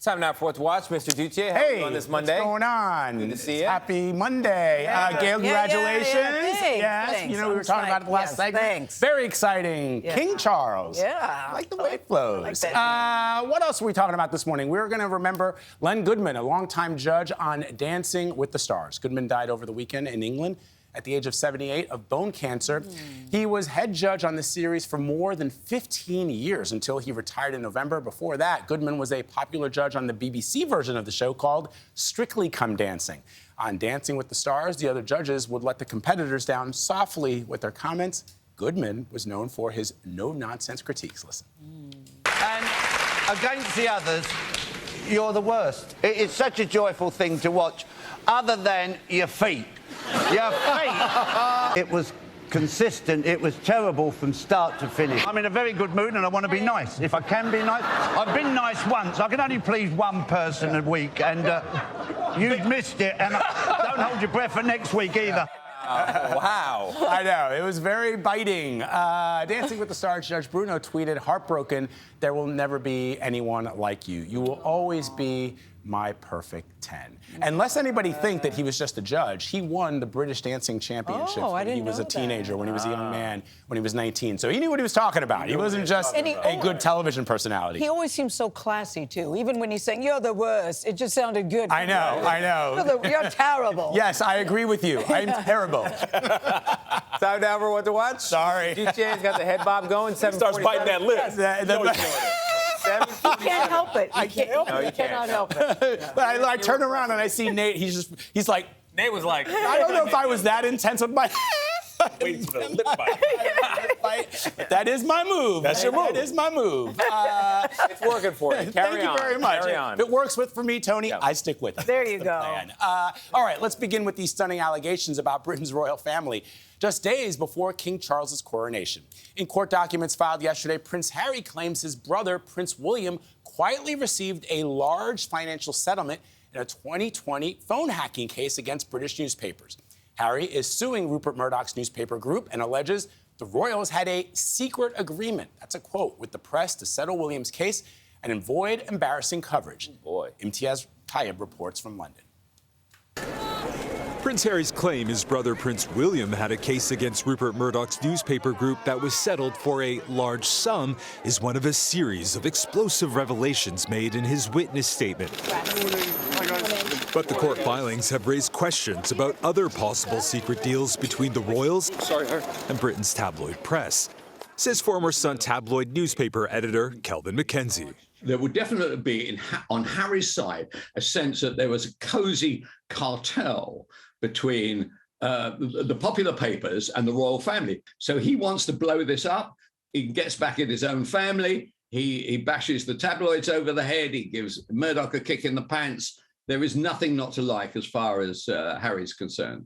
It's time now for What to Watch. Mr. Duthiers, how are you on this Monday? What's going on? Good to see you. Happy Monday. Gayle, congratulations. Yeah. Yes, you know, we were talking about it the last segment. Thanks. Very exciting. Yeah. King Charles. Yeah. I like the way it flows. like that. What else are we talking about this morning? We're going to remember Len Goodman, a longtime judge on Dancing with the Stars. Goodman died over the weekend in England at the age of 78 of bone cancer. He was head judge on the series for more than 15 years until he retired in November. Before that, Goodman was a popular judge on the BBC version of the show called Strictly Come Dancing. On Dancing with the Stars, the other judges would let the competitors down softly with their comments. Goodman was known for his no-nonsense critiques. Listen. And against the others, you're the worst. It's such a joyful thing to watch, other than your feet. Your feet. It was consistent. It was terrible from start to finish. I'm in a very good mood and I want to be nice. If I can be nice. I've been nice once. I can only please one person a week, and you've missed it. And don't hold your breath for next week either. Wow. I know. It was very biting. Dancing with the Stars Judge Bruno tweeted, "Heartbroken, there will never be anyone like you. You will always be my perfect 10." And lest anybody think that he was just a judge, he won the British Dancing Championships when he was a teenager, when he was a young man, when he was 19. So he knew what he was talking about. He wasn't just a good television personality. He always seems so classy, too. Even when he's saying, "You're the worst," it just sounded good. I know. You're terrible. Yes, I agree with you. I'm terrible. Time now for What to Watch. Sorry. Duthiers got the head bob going. He starts biting that lip. He can't help it. I can't help it. No, you He cannot can't. help it. But I turn around and I see Nate. He's like, Nate was like, I don't know if I was that intense with my waiting for the lip bite. But that is my move. That's your move. That is my move. It's working for you. Thank you very much. Carry on. If it works for me, Tony, I stick with it. There you That's the go. plan. All right, let's begin with these stunning allegations about Britain's royal family, just days before King Charles's coronation. In court documents filed yesterday, Prince Harry claims his brother, Prince William, quietly received a large financial settlement in a 2020 phone hacking case against British newspapers. Harry is suing Rupert Murdoch's newspaper group and alleges the royals had a secret agreement, that's a quote, with the press to settle William's case and avoid embarrassing coverage. Imtiaz Tayyib reports from London. Prince Harry's claim his brother Prince William had a case against Rupert Murdoch's newspaper group that was settled for a large sum is one of a series of explosive revelations made in his witness statement. But the court filings have raised questions about other possible secret deals between the royals and Britain's tabloid press, says former Sun tabloid newspaper editor Kelvin Mackenzie. There would definitely be, on Harry's side, a sense that there was a cozy cartel between the popular papers and the royal family. So he wants to blow this up. He gets back at his own family. He bashes the tabloids over the head. He gives Murdoch a kick in the pants. There is nothing not to like as far as Harry's concerned.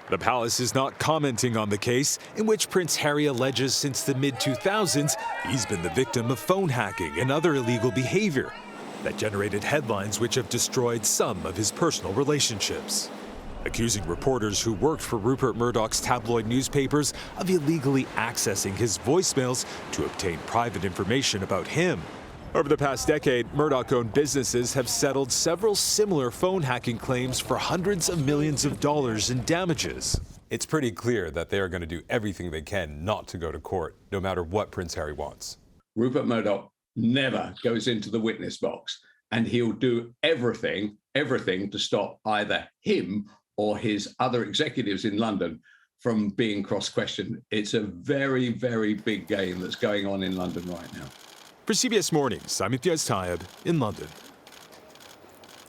The palace is not commenting on the case, in which Prince Harry alleges since the mid-2000s he's been the victim of phone hacking and other illegal behavior that generated headlines which have destroyed some of his personal relationships, accusing reporters who worked for Rupert Murdoch's tabloid newspapers of illegally accessing his voicemails to obtain private information about him. Over the past decade, Murdoch-owned businesses have settled several similar phone hacking claims for hundreds of millions of dollars in damages. It's pretty clear that they are going to do everything they can not to go to court, no matter what Prince Harry wants. Rupert Murdoch never goes into the witness box, and he'll do everything to stop either him or his other executives in London from being cross-questioned. It's a very, very big game that's going on in London right now. For CBS Mornings, I'm Imtiaz Tayyib in London.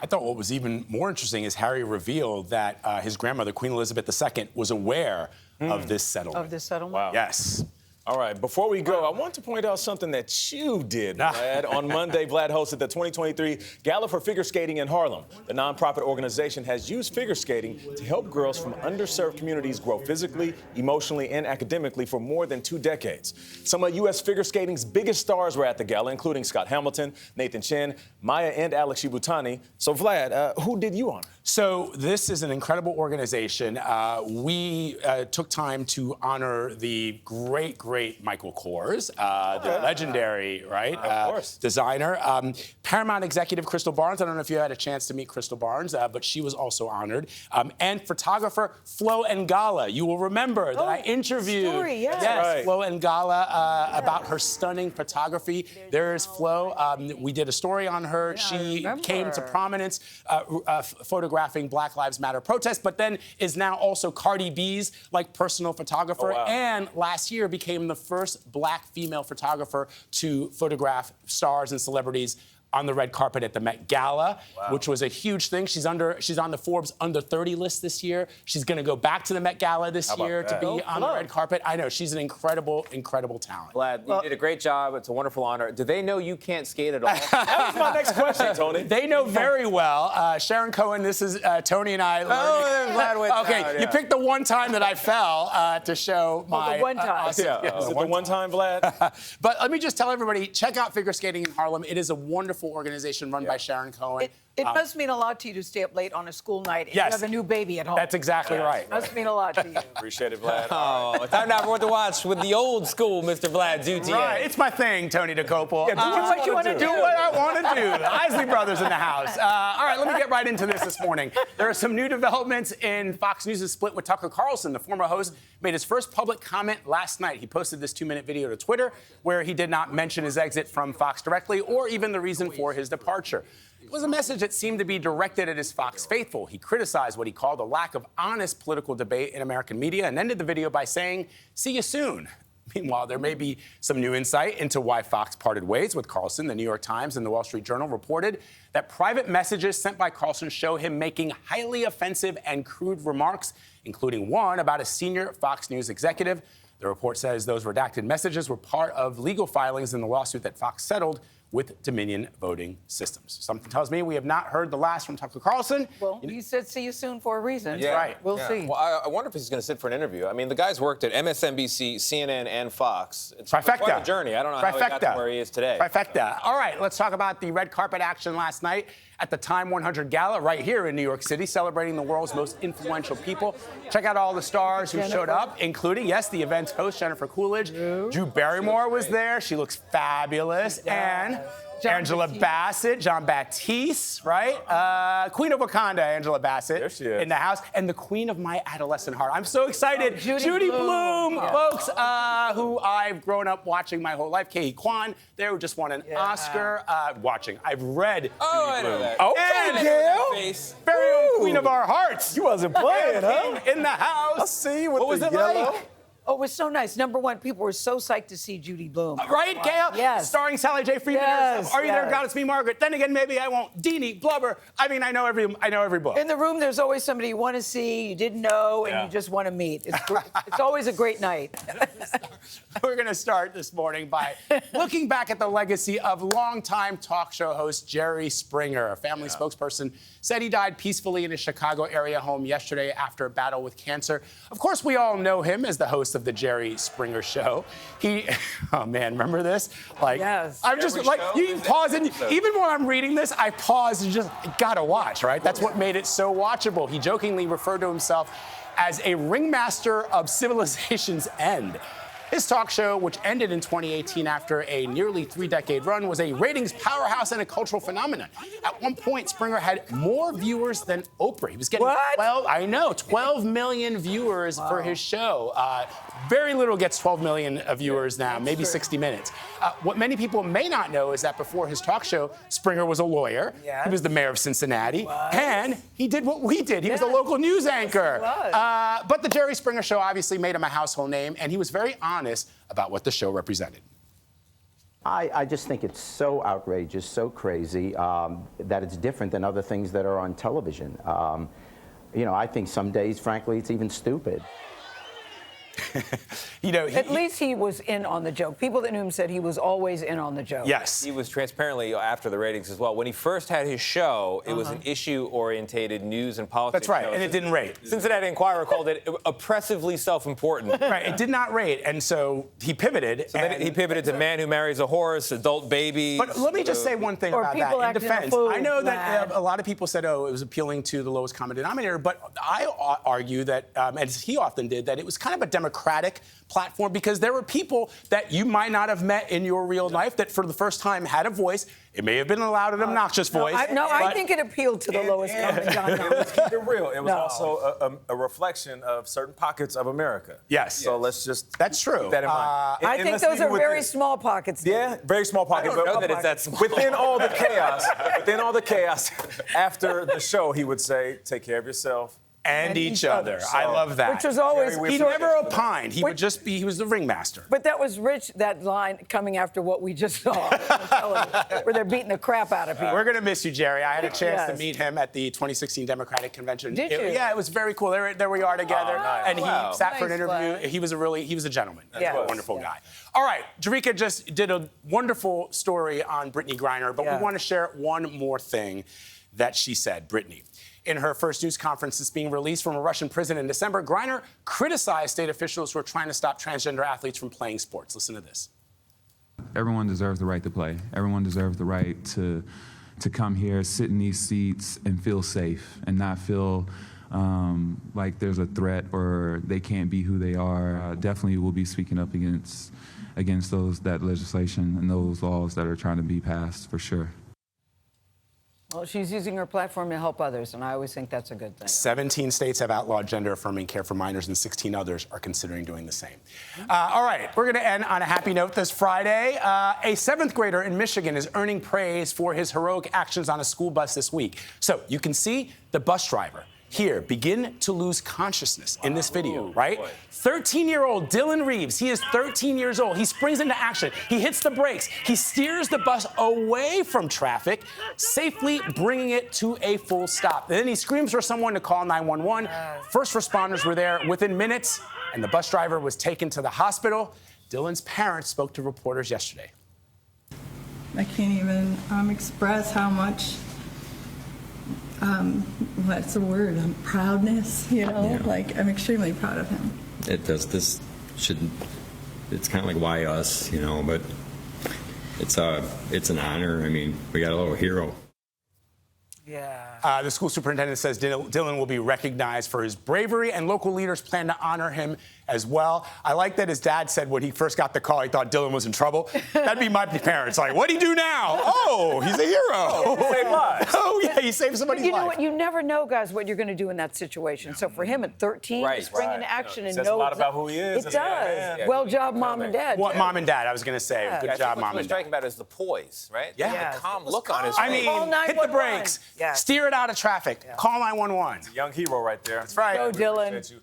I thought what was even more interesting is Harry revealed that his grandmother, Queen Elizabeth II, was aware of this settlement. Of this settlement? Wow. Yes. All right, before we go, I want to point out something that you did, Vlad. On Monday, Vlad hosted the 2023 Gala for Figure Skating in Harlem. The nonprofit organization has used figure skating to help girls from underserved communities grow physically, emotionally, and academically for more than 2 decades. Some of U.S. figure skating's biggest stars were at the gala, including Scott Hamilton, Nathan Chen, Maya and Alex Shibutani. So, Vlad, who did you honor? So this is an incredible organization. We took time to honor the great Michael Kors, the legendary, right, of course. designer. Paramount executive Crystal Barnes. I don't know if you had a chance to meet Crystal Barnes, but she was also honored. And photographer Flo and Gala. You will remember that I interviewed Flo and Gala about her stunning photography. There is Flo. We did a story on her. She came to prominence photographing Black Lives Matter protests, but then is now also Cardi B's personal photographer. Oh, wow. And last year became the first Black female photographer to photograph stars and celebrities on the red carpet at the Met Gala, which was a huge thing. She's on the Forbes under 30 list this year. She's going to go back to the Met Gala this year to be on the red carpet. I know, she's an incredible, incredible talent. Vlad, you did a great job. It's a wonderful honor. Do they know you can't skate at all? That was my next question, Tony. They know very well. Sharon Cohen, this is Tony and I learning. Oh, Vlad went Okay, down, you picked the one time that I fell to show my... the one time. Is it the one time, Vlad? But let me just tell everybody, check out Figure Skating in Harlem. It is a wonderful organization run by Sharon Cohen. It must mean a lot to you to stay up late on a school night and you have a new baby at home. That's exactly right. It must mean a lot to you. Appreciate it, Vlad. Oh, time now for What to Watch with the old school Mr. Vlad Duthiers. Right, it's my thing, Tony Dokoupil. Yeah, do what you want to do. Do what I want to do. The Isley brothers in the house. All right, let me get right into this morning. There are some new developments in Fox News' split with Tucker Carlson. The former host made his first public comment last night. He posted this 2-minute video to Twitter where he did not mention his exit from Fox directly or even the reason for his departure. It was a message that seemed to be directed at his Fox faithful. He criticized what he called a lack of honest political debate in American media and ended the video by saying, "See you soon." Meanwhile, there may be some new insight into why Fox parted ways with Carlson. The New York Times and the Wall Street Journal reported that private messages sent by Carlson show him making highly offensive and crude remarks, including one about a senior Fox News executive. The report says those redacted messages were part of legal filings in the lawsuit that Fox settled with Dominion Voting Systems. Something tells me we have not heard the last from Tucker Carlson. Well, he said see you soon for a reason. Yeah. Right. We'll see. Well, I wonder if he's going to sit for an interview. I mean, the guy's worked at MSNBC, CNN, and Fox. It's Trifecta. quite a journey. I don't know how he got to where he is today. Trifecta. All right, let's talk about the red carpet action last night at the Time 100 Gala right here in New York City, celebrating the world's most influential people. Check out all the stars who showed up, including, yes, the event's host, Jennifer Coolidge. Drew Barrymore was there. She looks fabulous. And Angela Bassett, John Baptiste, right? Queen of Wakanda, Angela Bassett, there she is, in the house, and the queen of my adolescent heart. I'm so excited. Judy Bloom, folks, who I've grown up watching my whole life. Katie Kwan, there, who just won an Oscar. Watching. I've read Judy I know Bloom. that. Okay, Gayle. Very own queen of our hearts. You wasn't playing, huh? In the house. I see you with what was the it yellow. like? Oh, it was so nice. Number one, people were so psyched to see Judy Bloom. Right, Gayle? Yes. Starring Sally J. Freeman. Yes, Are you there, yes. God? It's me, Margaret. Then again, maybe I won't. Deanie, Blubber. I mean, I know every book. In the room, there's always somebody you want to see, you didn't know, and you just want to meet. It's always a great night. We're going to start this morning by looking back at the legacy of longtime talk show host Jerry Springer. A family spokesperson said he died peacefully in his Chicago area home yesterday after a battle with cancer. Of course, we all know him as the host of the Jerry Springer Show. Oh man, remember this? Yes. I'm just you pause and even when I'm reading this, I pause and just gotta watch, right? That's what made it so watchable. He jokingly referred to himself as a ringmaster of civilization's end. His talk show, which ended in 2018 after a nearly 3-decade run, was a ratings powerhouse and a cultural phenomenon. At one point, Springer had more viewers than Oprah. He was getting 12 million viewers for his show. Very little gets 12 million viewers now, maybe 60 Minutes. What many people may not know is that before his talk show, Springer was a lawyer. He was the mayor of Cincinnati. And he did what we did. He was a local news anchor. But the Jerry Springer Show obviously made him a household name, and he was very honest about what the show represented. I just think it's so outrageous, so crazy, that it's different than other things that are on television. I think some days, frankly, it's even stupid. At least he was in on the joke. People that knew him said he was always in on the joke. Yes. He was transparently after the ratings as well. When he first had his show, it was an issue-orientated news and politics That's right, show. and it didn't rate. Cincinnati Enquirer called it oppressively self-important. Right, it did not rate, and so he pivoted. So then he pivoted to Man Who Marries a Horse, Adult Baby. But let me just say one thing about that. In defense, I know that a lot of people said, oh, it was appealing to the lowest common denominator, but I argue that, as he often did, that it was kind of a democratic platform because there were people that you might not have met in your real life that for the first time had a voice It may have been a loud and obnoxious voice. I think it appealed to the lowest common denominator. Let's keep it real. It was also a reflection of certain pockets of America. Yes. So let's just That's true. keep that in mind. I think those are very small pockets. Yeah, very small pockets. I don't know that it's that small. Within all the chaos, after the show, he would say, "Take care of yourself." And each other. I love that. Which was always... He never opined. He would just be, he was the ringmaster. But that was rich, that line coming after what we just saw, I'm telling you, where they're beating the crap out of people. We're going to miss you, Jerry. I had a chance to meet him at the 2016 Democratic Convention. Did you? Yeah, it was very cool. There we are together. And he sat for an interview. Vlad. He was a gentleman. Yeah. A wonderful guy. All right, Jerika just did a wonderful story on Brittney Griner, but we want to share one more thing that she said, Brittney. In her first news conference since being released from a Russian prison in December, Griner criticized state officials who are trying to stop transgender athletes from playing sports. Listen to this. Everyone deserves the right to play. Everyone deserves the right to come here, sit in these seats, and feel safe and not feel like there's a threat or they can't be who they are. Definitely will be speaking up against that legislation and those laws that are trying to be passed, for sure. Well, she's using her platform to help others, and I always think that's a good thing. 17 states have outlawed gender-affirming care for minors, and 16 others are considering doing the same. All right, we're going to end on a happy note this Friday. A seventh grader in Michigan is earning praise for his heroic actions on a school bus this week. So you can see the bus driver here begin to lose consciousness in this video, right? 13-year-old Dylan Reeves, he is 13 years old. He springs into action. He hits the brakes. He steers the bus away from traffic, safely bringing it to a full stop. And then he screams for someone to call 911. First responders were there within minutes, and the bus driver was taken to the hospital. Dylan's parents spoke to reporters yesterday. I can't even express how much what's the word? Proudness, you know? Yeah. Like, I'm extremely proud of him. This shouldn't, it's kind of like, why us, you know, but it's an honor. I mean, we got a little hero. Yeah. The school superintendent says Dylan will be recognized for his bravery, and local leaders plan to honor him as well. I like that his dad said when he first got the call, he thought Dylan was in trouble. That'd be my parents. Like, what'd he do now? Oh, he's a hero. He saved lives. Oh, yeah, he saved somebody's life. You know what? You never know, guys, what you're going to do in that situation. So for him at 13 to spring into action and says know a lot about who he is. It does. Well, job, mom and dad. What mom and dad? I was going to say. Good job, mom and What's dad. striking about it is the poise, right? Yeah. The calm look on his face. I mean, hit the brakes, steer it out of traffic, call 911. Young hero right there. That's right. Go, Dylan. Appreciate you.